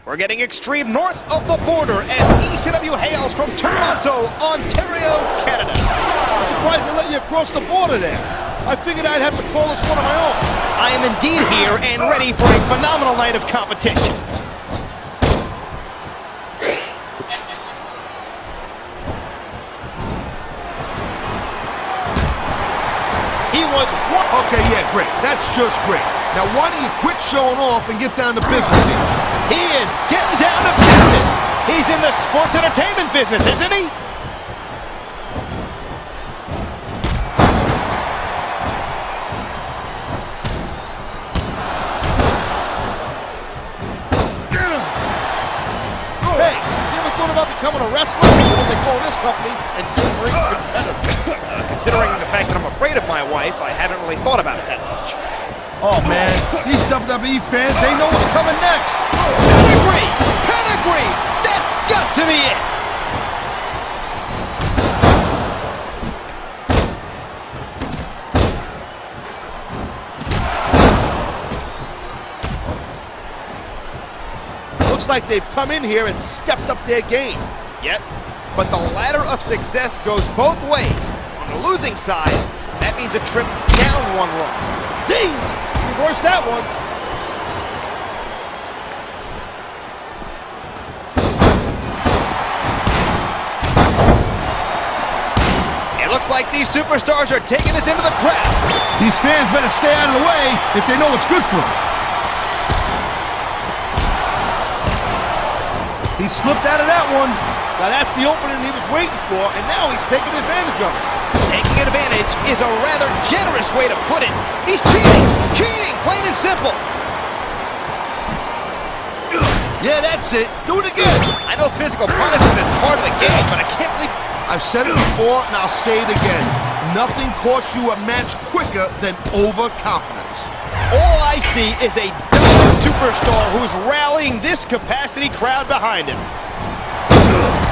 We're getting extreme north of the border as ECW hails from Toronto, Ontario, Canada. I'm surprised they let you across the border there. I figured I'd have to call this one of my own. I am indeed here and ready for a phenomenal night of competition. He was one. Okay, yeah, great. That's just great. Now, why don't you quit showing off and get down to business here? He is getting down to business. He's in the sports entertainment business, isn't he? Hey, you ever thought about becoming a wrestler? Or what they call this company, an in-ring competitor? Considering the fact that I'm afraid of my wife, I haven't really thought about it that much. Oh, man, these WWE fans, they know what's coming next. Pedigree! Pedigree! That's got to be it! Looks like they've come in here and stepped up their game. Yet, but the ladder of success goes both ways. On the losing side, that means a trip down one rung. Zing! Reverse that one. It looks like these superstars are taking this into the crowd. These fans better stay out of the way if they know what's good for them. He slipped out of that one. Now that's the opening he was waiting for, and now he's taking advantage of it. Taking advantage is a rather generous way to put it. He's cheating! Cheating, plain and simple. Yeah, that's it. Do it again. I know physical punishment is part of the game, but I can't believe... I've said it before, and I'll say it again. Nothing costs you a match quicker than overconfidence. All I see is a dominant superstar who's rallying this capacity crowd behind him.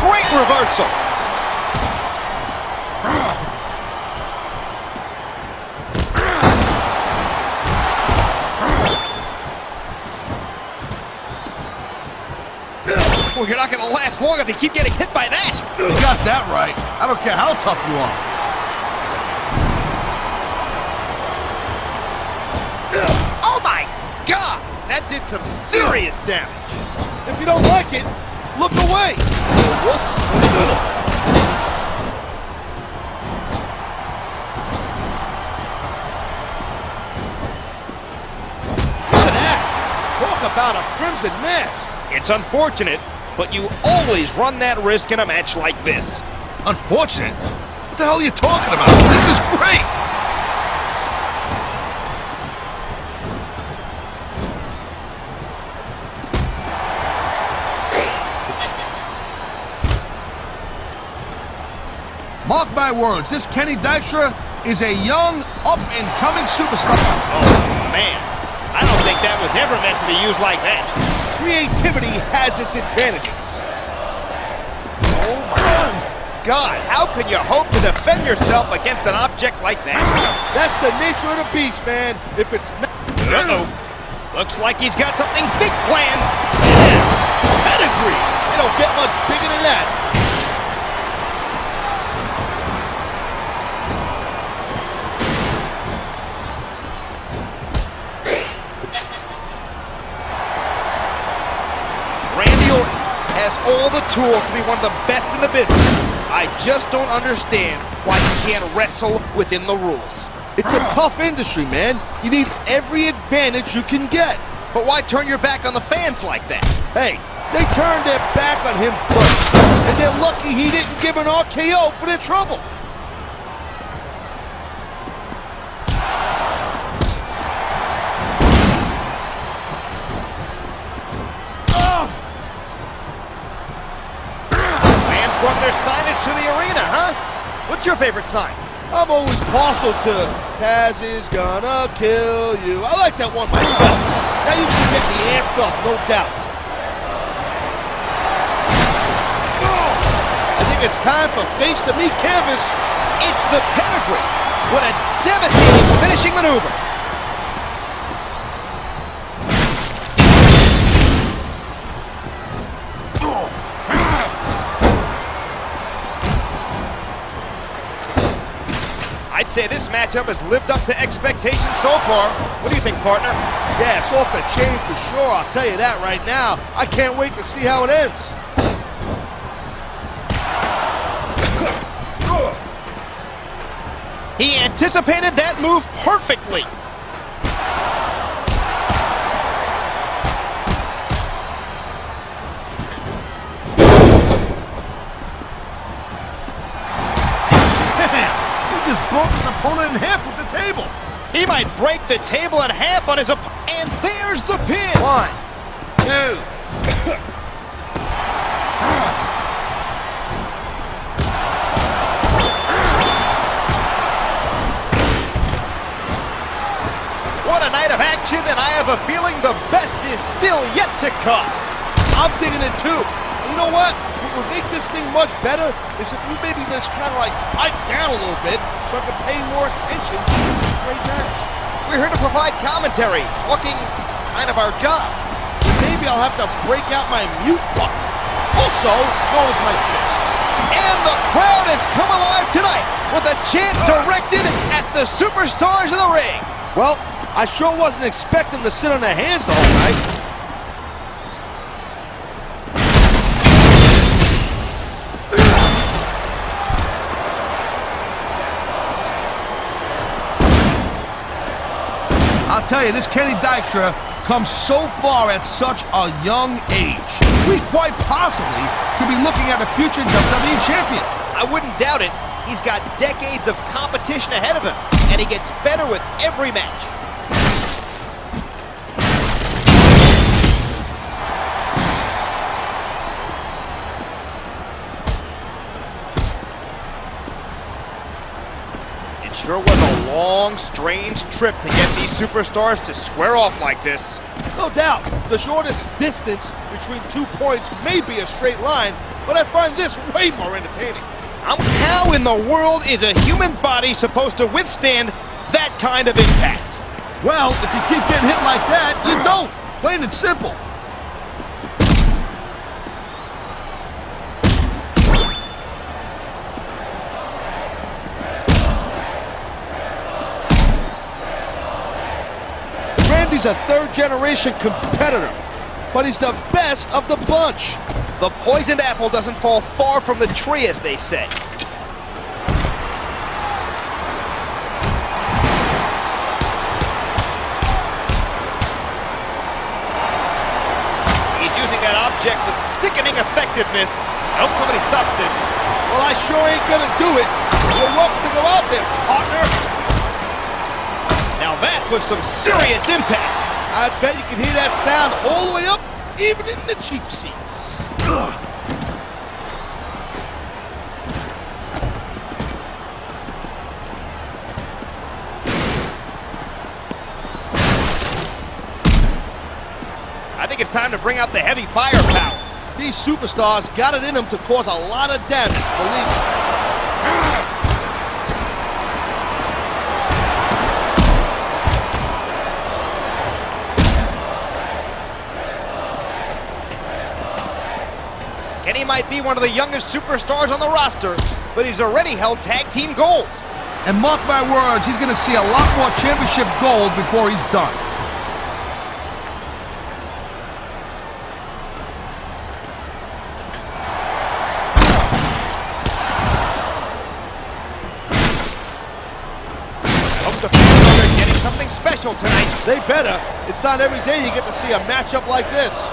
Great reversal. Well, you're not going to last long if you keep getting hit by that. You got that right. I don't care how tough you are. Oh my God! That did some serious damage. If you don't like it, look away. Wuss. Look at that. Talk about a crimson mask. It's unfortunate, but you always run that risk in a match like this. Unfortunate? What the hell are you talking about? This is great! Mark my words, this Kenny Dykstra is a young, up-and-coming superstar. Oh, man. I don't think that was ever meant to be used like that. Creativity has its advantages. Oh, my God. How can you hope to defend yourself against an object like that? That's the nature of the beast, man. If it's not... Uh-oh. Looks like he's got something big planned. Yeah. Pedigree. They don't get much bigger than that. Has all the tools to be one of the best in the business. I just don't understand why he can't wrestle within the rules. It's a tough industry, man. You need every advantage you can get. But why turn your back on the fans like that? Hey, they turned their back on him first, and they're lucky he didn't give an RKO for their trouble. Brought their signage to the arena, huh? What's your favorite sign? I'm always partial to Taz is gonna kill you. I like that one myself. That used to get me amped up, no doubt. I think it's time for face to meet canvas. It's the pedigree. What a devastating finishing maneuver. I'd say this matchup has lived up to expectations so far. What do you think, partner? Yeah, it's off the chain for sure, I'll tell you that right now. I can't wait to see how it ends. He anticipated that move perfectly. He just broke his opponent in half with the table. He might break the table in half on his opponent. And there's the pin. 1, 2. What a night of action, and I have a feeling the best is still yet to come. I'm thinking it too. And you know what? What would make this thing much better is if you maybe just kind of like pipe down a little bit so I can pay more attention to this great match. We're here to provide commentary. Talking's kind of our job. Maybe I'll have to break out my mute button. Also known as my fist. And the crowd has come alive tonight with a chant directed at the superstars of the ring. Well, I sure wasn't expecting to sit on their hands the whole night. I'll tell you, this Kenny Dykstra comes so far at such a young age. We quite possibly could be looking at a future WWE champion. I wouldn't doubt it. He's got decades of competition ahead of him, and he gets better with every match. It sure was a long, strange trip to get these superstars to square off like this. No doubt, the shortest distance between 2 points may be a straight line, but I find this way more entertaining. How in the world is a human body supposed to withstand that kind of impact? Well, if you keep getting hit like that, you don't. Plain and simple. Randy's a third-generation competitor, but he's the best of the bunch. The poisoned apple doesn't fall far from the tree, as they say. He's using that object with sickening effectiveness. I hope somebody stops this. Well, I sure ain't gonna do it. You're welcome to go out there, partner. Now that was some serious impact. I bet you can hear that sound all the way up, even in the cheap seats. Ugh. I think it's time to bring out the heavy firepower. These superstars got it in them to cause a lot of damage, believe me. Kenny might be one of the youngest superstars on the roster, but he's already held tag team gold. And mark my words, he's gonna see a lot more championship gold before he's done. Hope the fans are getting something special tonight. They better. It's not every day you get to see a matchup like this.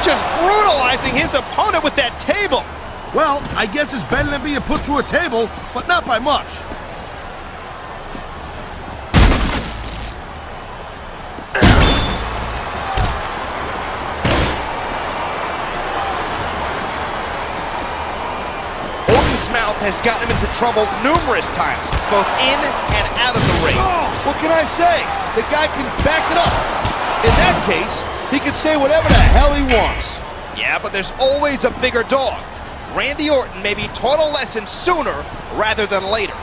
Just brutalizing his opponent with that table. Well, I guess it's better than being put through a table, but not by much. Orton's mouth has gotten him into trouble numerous times, both in and out of the ring. Oh, what can I say? The guy can back it up. In that case, he can say whatever the hell he wants. Yeah, but there's always a bigger dog. Randy Orton may be taught a lesson sooner rather than later.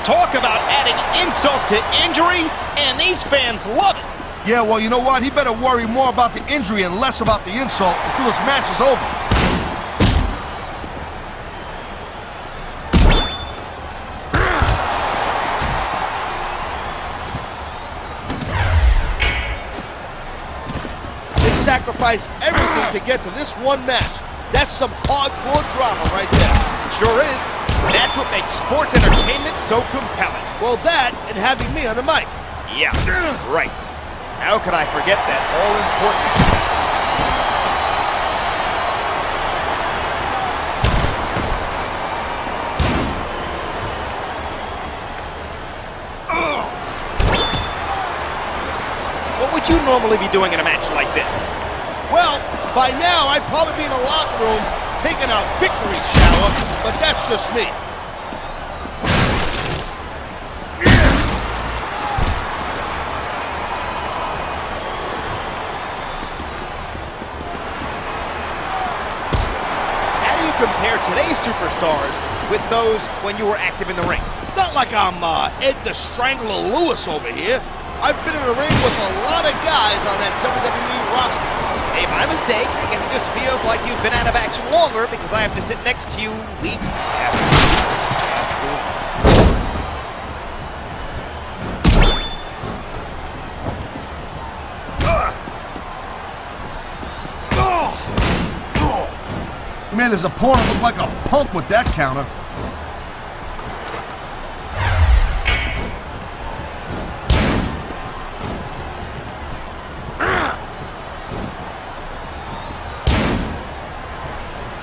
Talk about adding insult to injury, and these fans love it. Yeah, well, you know what? He better worry more about the injury and less about the insult until this match is over. They sacrificed everything to get to this one match. That's some hardcore drama right there. Sure is. That's what makes sports entertainment so compelling. Well, that and having me on the mic. Yeah, right. How could I forget that all-important? What would you normally be doing in a match like this? Well, by now I'd probably be in the locker room taking a victory shower, but that's just me. How do you compare today's superstars with those when you were active in the ring? Not like I'm Ed the Strangler Lewis over here. I've been in the ring with a lot of guys on that WWE roster. Hey, my mistake. I guess it just feels like you've been out of action longer because I have to sit next to you week after Man, his opponent looked like a punk with that counter.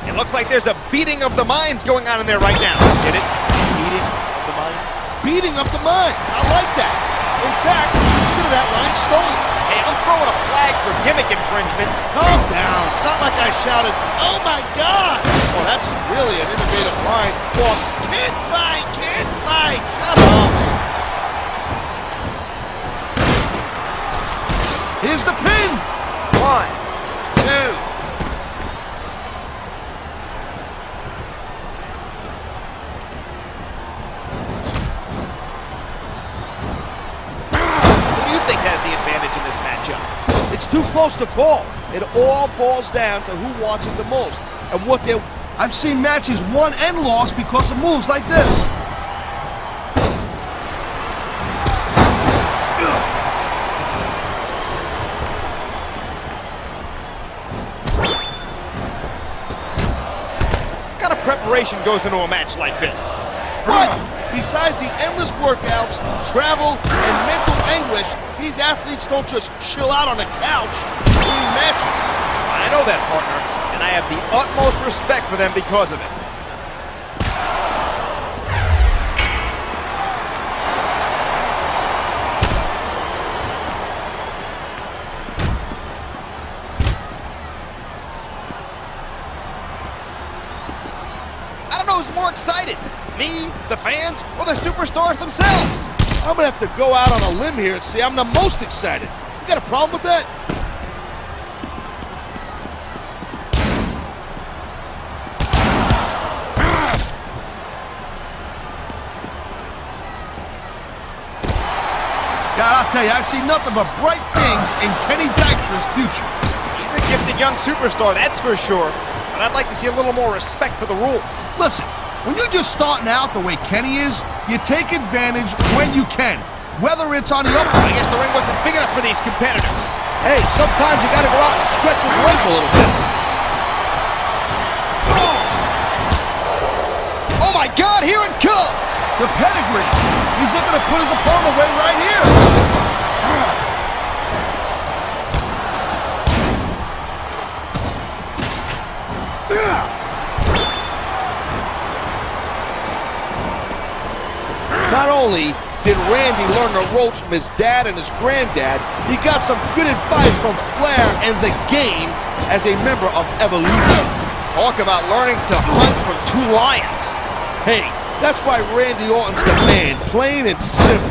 It looks like there's a beating of the minds going on in there right now. Get it? Beating of the minds? Beating up the minds. I like that. In fact, you should have that line stolen. Hey, I'm throwing a flag for gimmick infringement. Calm down. It's not like I shouted, "Oh my God!" Well, that's really an innovative line. Well, can't fight, can't fight. Shut up. Here's the pin. 1, 2. It's too close to call. It all boils down to who wants it the most and what they're... I've seen matches won and lost because of moves like this. What kind of preparation goes into a match like this? Right. Besides the endless workouts, travel, and mental anguish, these athletes don't just chill out on the couch between matches. I know that, partner, and I have the utmost respect for them because of it. I don't know who's more excited, me, the fans, or the superstars themselves. I'm gonna have to go out on a limb here and say I'm the most excited. You got a problem with that? God, I'll tell you, I see nothing but bright things in Kenny Dykstra's future. He's a gifted young superstar, that's for sure. But I'd like to see a little more respect for the rules. Listen, when you're just starting out the way Kenny is, you take advantage when you can. Whether it's on the up... I guess the ring wasn't big enough for these competitors. Hey, sometimes you gotta go out and stretch his legs a little bit. Oh my God, here it comes! The pedigree. He's looking to put his opponent away right here. Not only did Randy learn the ropes from his dad and his granddad, he got some good advice from Flair and the Game as a member of Evolution. Talk about learning to hunt from two lions. Hey, that's why Randy Orton's the man, plain and simple.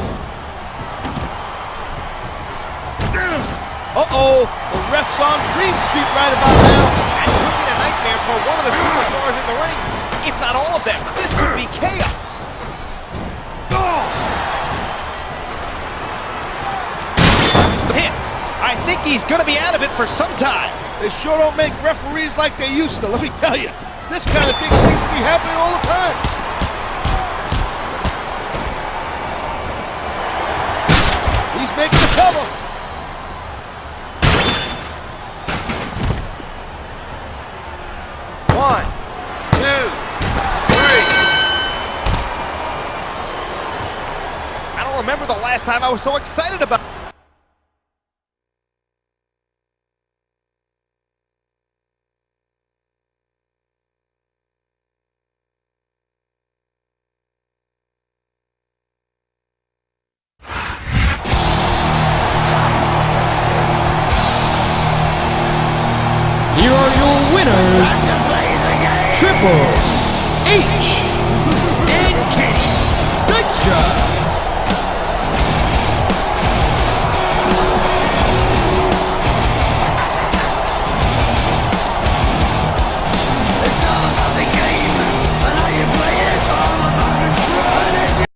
Uh-oh, the ref's on Green Street right about now. That could be a nightmare for one of the superstars in the ring, if not all of them. This could be chaos. think he's going to be out of it for some time. They sure don't make referees like they used to, let me tell you. This kind of thing seems to be happening all the time. He's making the cover. One, two, three. I don't remember the last time I was so excited about it. Here are your winners, Triple H and Kenny Dykstra.